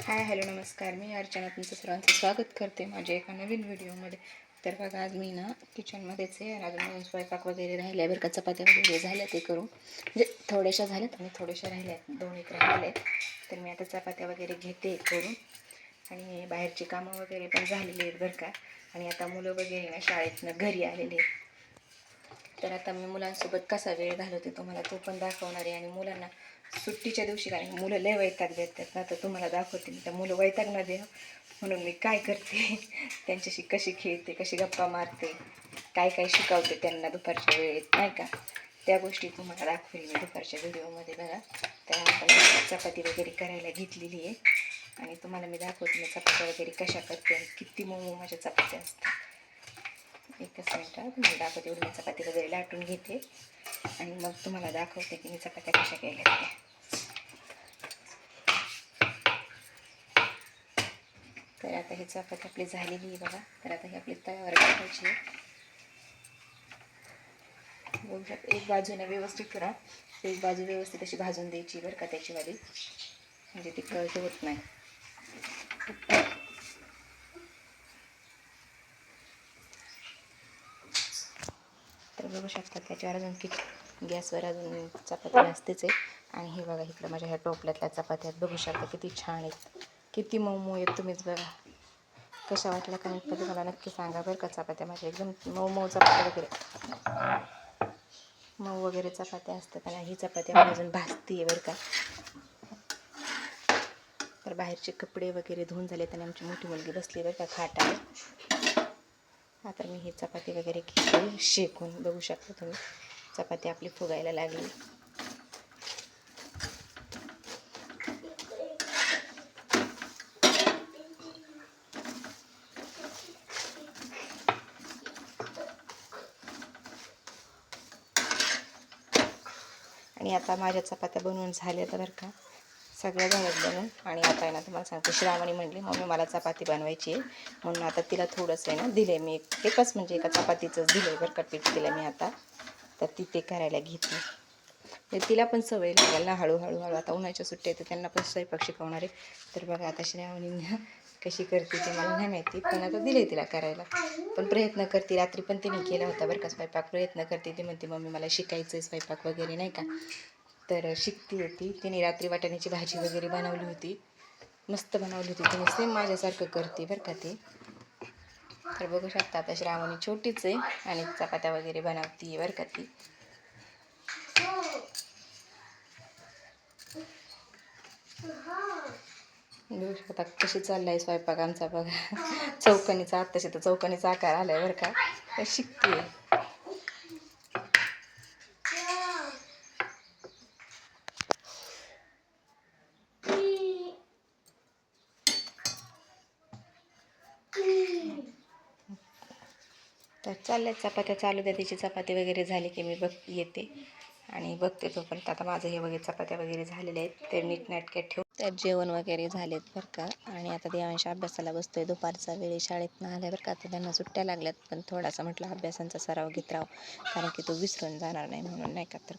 Hi hello नमस्कार. मी अर्चना तुमचं सर्वांचं स्वागत करते माझ्या एका नवीन व्हिडिओमध्ये. तर बघा आज मी ना किचनमध्येच आहे. अजून स्वयंपाक वगैरे राहिल्या बरं का, चपात्या वगैरे झाल्या ते करून, म्हणजे थोड्याशा झाल्यात आणि थोड्याशा राहिल्या, 2-1 राहिल्या. तर मी आता चपात्या वगैरे घेते करून आणि बाहेरची कामं वगैरे पण झालेली आहेत बरं का. आणि आता मुलं वगैरे ना शाळेतनं घरी आलेले आहेत. तर आता मी मुलांसोबत कसा वेळ घालवते तुम्हाला तो पण दाखवणार आहे. आणि मुलांना सुट्टीच्या दिवशी कारण मुलं लय वैताग देतात ना, तर तुम्हाला दाखवते मी. त्या मुलं वैताग न द्या म्हणून मी काय करते त्यांच्याशी कशी खेळते, कशी गप्पा मारते, काय काय शिकवते त्यांना दुपारच्या वेळेत नाही का, त्या गोष्टी तुम्हाला दाखवेल मी दुपारच्या व्हिडिओमध्ये. बघा तर आता चपाती वगैरे करायला घेतलेली आहे आणि तुम्हाला मी दाखवते मी चपात्या वगैरे कशा करते आणि किती मऊ माझ्या चपात्या असतात. एकच मिनटात तुम्हाला दाखवते. एवढी मी चपाती वगैरे लाटून घेते आणि मग तुम्हाला दाखवते की मी चपात्या कशा केल्या त्या. तर आता ही चपाती आपली झालेली आहे बघा. तर आता ही आपली तव्यावर टाकायची आहे. बघू शकता एक बाजूने व्यवस्थित करा, एक बाजू व्यवस्थित अशी भाजून द्यायची बरं का त्याचीवाली, म्हणजे ती कळत होत नाही. तर बघू शकता त्याच्यावर अजून गॅसवर अजून चपाती असतेच आहे. आणि हे बघा इकडं माझ्या ह्या टोपल्यातल्या चपात्या बघू शकता किती छान आहेत, किती मऊ मऊ आहेत. तुम्हीच बघा कशा वाटल्या कमेंट मध्ये मला नक्की सांगा बरं का. चपात्या माझ्या एकदम मऊ मऊ चपात्या वगैरे, मऊ वगैरे चपात्या असतात. आणि ही चपात्या अजून भाजती आहे बरं का. तर बाहेरचे कपडे वगैरे धुवून झालेत आणि आमची मोठी मुलगी बसली बरं का खाटावर. आता मी ही चपाती वगैरे घेते शेकून. बघू शकता तुम्ही चपाती आपली फुगायला लागली. आणि आता माझ्या चपात्या बनवून झाल्या तर बरं का, सगळ्या झाल्यात बनवून. आणि आता आहे ना तुम्हाला सांगते, श्रावणी म्हणली मम्मी मला चपाती बनवायची आहे, म्हणून आता तिला थोडंसं आहे ना दिले मी, एकच म्हणजे एका चपातीचंच दिलं आहे बरं का पीठ तिला मी आता. तर ती ते करायला घेतली. तिला पण सवय लागेल ना हळूहळू. आता उन्हाळ्याच्या सुट्ट्या तर त्यांना पण स्वयंपाक शिकवणार आहे. तर बघा आता श्रावणी कशी करते ते मला नाही माहिती, पण आता दिले तिला करायला. पण प्रयत्न करते, रात्री पण तिने केला होता बरं का स्वयंपाक. प्रयत्न करते ती, म्हणते मम्मी मला शिकायचं आहे स्वयंपाक वगैरे नाही का. तर शिकती होती तिने. रात्री वाटाण्याची भाजी वगैरे बनवली होती, मस्त बनवली होती तिने, सेम माझ्यासारखं करते बरं का ती. तर बघू शकता आता श्रावणी छोटीच आहे आणि चपात्या वगैरे बनवती आहे बरं का ती. बघू शकता कशी चाललाय स्वयंपाक आमचा बघा. चौकणीचा आत्ताशी तर चौकणीचा आकार आलाय बरं का. शिकते तर चालल्या चपात्या चालू द्या. तिची चपाती वगैरे झाली की मी येते आणि बघते तोपर्यंत. आता माझं हे वगैरे चपात्या वगैरे झालेले आहेत ते नीटनाटक्यात ठेवून. त्यात जेवण वगैरे झालेत बरं का. आणि आता देवांशी अभ्यासाला बसतोय. दुपारचा वेळ शाळेतनं आल्या बरं का. आता त्यांना सुट्ट्या लागल्यात, पण थोडासा म्हटलं अभ्यासांचा सराव घेत राहावं, कारण की तो विसरून जाणार नाही म्हणून नाही का. तर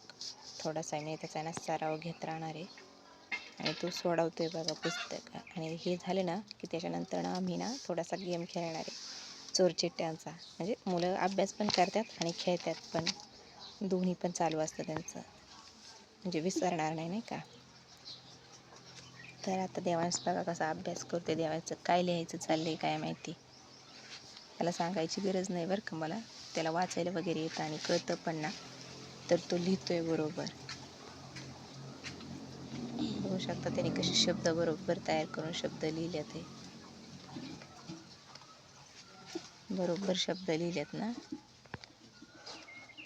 थोडासा मी त्याचा ना सराव घेत राहणार आहे. आणि तो सोडवतोय बघा पुस्तक. आणि हे झाले ना की त्याच्यानंतर ना आम्ही ना थोडासा गेम खेळणार आहे, चोरचिट्ट्यांचा. म्हणजे मुलं अभ्यास पण करतात आणि खेळतात पण, दोन्ही पण चालू असतं त्यांचं, म्हणजे विसरणार नाही नाही का. तर आता देवांश बघा कसा अभ्यास करते. देवाचं काय लिहायचं चाललंय काय माहिती. त्याला सांगायची गरज नाही बरं का मला, त्याला वाचायला वगैरे येतं आणि कळतं पण ना, तर तो लिहितोय बरोबर. बघू शकता त्याने कसे शब्द बरोबर तयार करून शब्द लिहिलेत. ते बरोबर शब्द लिहिलेत ना,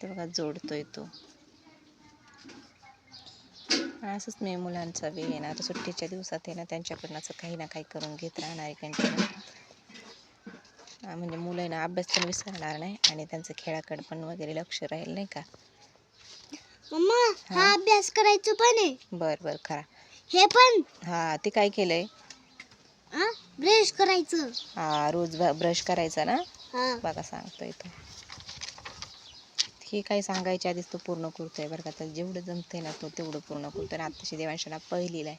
ते बघा जोडतोय तो. असंच मी मुलांचा वेळ आहे ना आता सुट्टीच्या दिवसात आहे ना त्यांच्याकडनं असं काही ना काही करून घेत राहणार आहे कंटिन्यू. म्हणजे मुलं ना अभ्यास पण विसरणार नाही आणि त्यांचं खेळाकडे पण वगैरे लक्ष राहील नाही का. मम्मा हा अभ्यास करायचं पण आहे. बर बर खरा हे पण. हा ते काय केलंय, ब्रश करायचं. हा रोज ब्रश करायचा ना. बघा सांगतोय तो. हे काही सांगायच्या आधीच तो पूर्ण करतोय बरं का. तर जेवढं जमतंय ना तो तेवढं पूर्ण करतोय. आणि आत्ताशी देवांशाला पहिलीला आहे,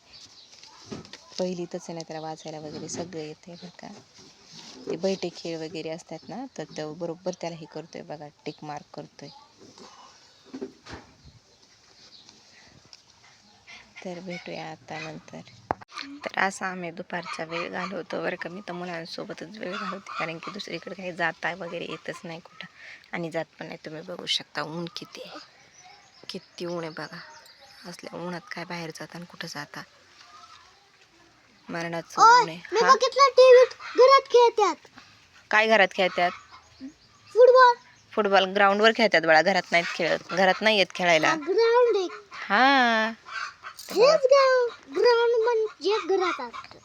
पहिलीतच आहे ना, त्याला वाचायला वगैरे सगळं येते बरं का. ते बैठे खेळ वगैरे असतात ना, तर तो बरोबर त्याला हे करतोय बघा, टिक मार्क करतोय. तर भेटूया आता नंतर. तर असा आम्ही दुपारचा वेळ घालवतो बरं का. मी तर मुलांसोबतच वेळ घालवते, कारण की दुसरीकडे काही जाता वगैरे येतच नाही कुठं, आणि जात पण नाही. तुम्ही बघू शकता ऊन किती आहे, किती ऊन आहे बघा. असल्या उन्हात काय बाहेर जाता आणि कुठं जाता, मरणाचं ऊन आहे. मी हा, बघितलं टीव्हीत घरात खेळतात काय घरात खेळतात? फुटबॉल. फुटबॉल ग्राउंडवर खेळतात बाळा, घरात नाहीत खेळत. घरात नाही येत खेळायला. ग्राउंड आहे. हा, हेच ग्राउंड म्हणजे घरात असतं.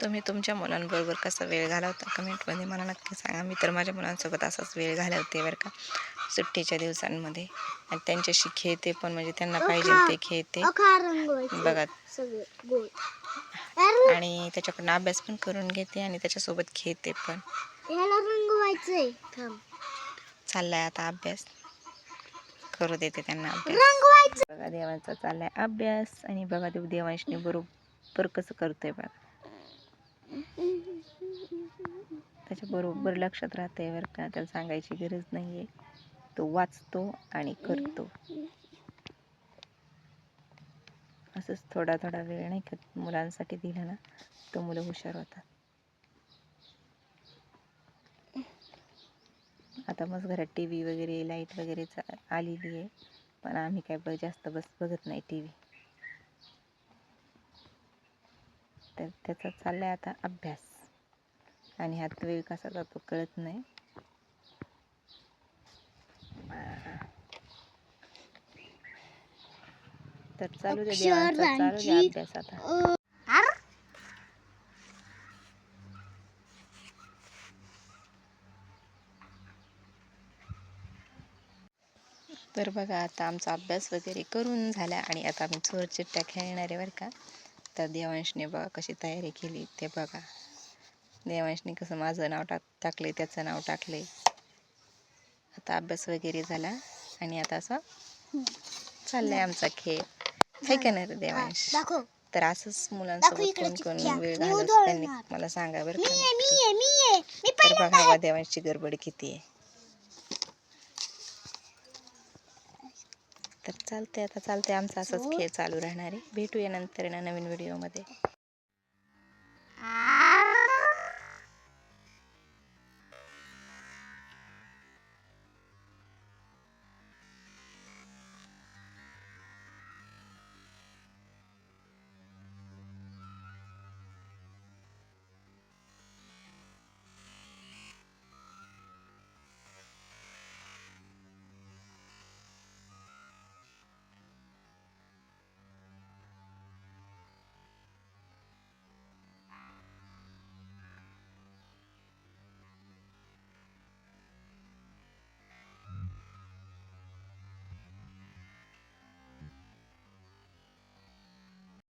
तुम्ही तुमच्या मुलांबरोबर कसा वेळ घालवता कमेंटमध्ये मला नक्की सांगा. मी तर माझ्या मुलांसोबत असाच वेळ घालवते बरं का, सुट्टीच्या दिवसांमध्ये. आणि त्यांच्याशी खेळते पण, म्हणजे त्यांना पाहिजे ते खेळते बघा. आणि त्याच्याकडनं अभ्यास पण करून घेते आणि त्याच्यासोबत खेळते पण. याला रंगवायचंय. चाललाय आता अभ्यास, करू देते त्यांना अभ्यास. बघा देवांचा चाललाय अभ्यास, आणि बघा ते देवांशने बरोबर कसं करतोय बघा. त्याच्या बरोबर लक्षात राहतंय बरं का, त्याला सांगायची गरज नाहीये. तो वाचतो आणि करतो. असंच थोडा थोडा वेळ नाही का मुलांसाठी दिला ना, तर मुलं हुशार होतात. आता मग घरात टी व्ही वगैरे, लाईट वगैरे आलेली आहे, पण आम्ही काय जास्त बघत नाही टी व्ही. तर त्याचा चाललाय आता अभ्यास, आणि हात वेळ कसा जातो कळत नाही. तर चालू दे देवांचा, चालू दे अभ्यास आता. तर बघा आता आमचा अभ्यास वगैरे करून झाला, आणि आता आम्ही चोर चिट्ट्या खेळणार आहे बरं का. तर देवांशने बघा कशी तयारी केली ते बघा. देवांशने कसं माझं नाव टाकले, त्याचं नाव टाकले. आता अभ्यास वगैरे झाला, आणि आता असं चाललंय आमचा खेळ, आहे का नाही रे देवांश? तर असंच मुलांसोबत कोण कोण वेळ घालवतं त्यांनी मला सांगा बरं का. तर बघा देवांशची गडबड किती आहे. तर चालते आता, चालते आमचा असाच खेळ चालू राहणार आहे. भेटूया नंतर ना नवीन व्हिडिओमध्ये.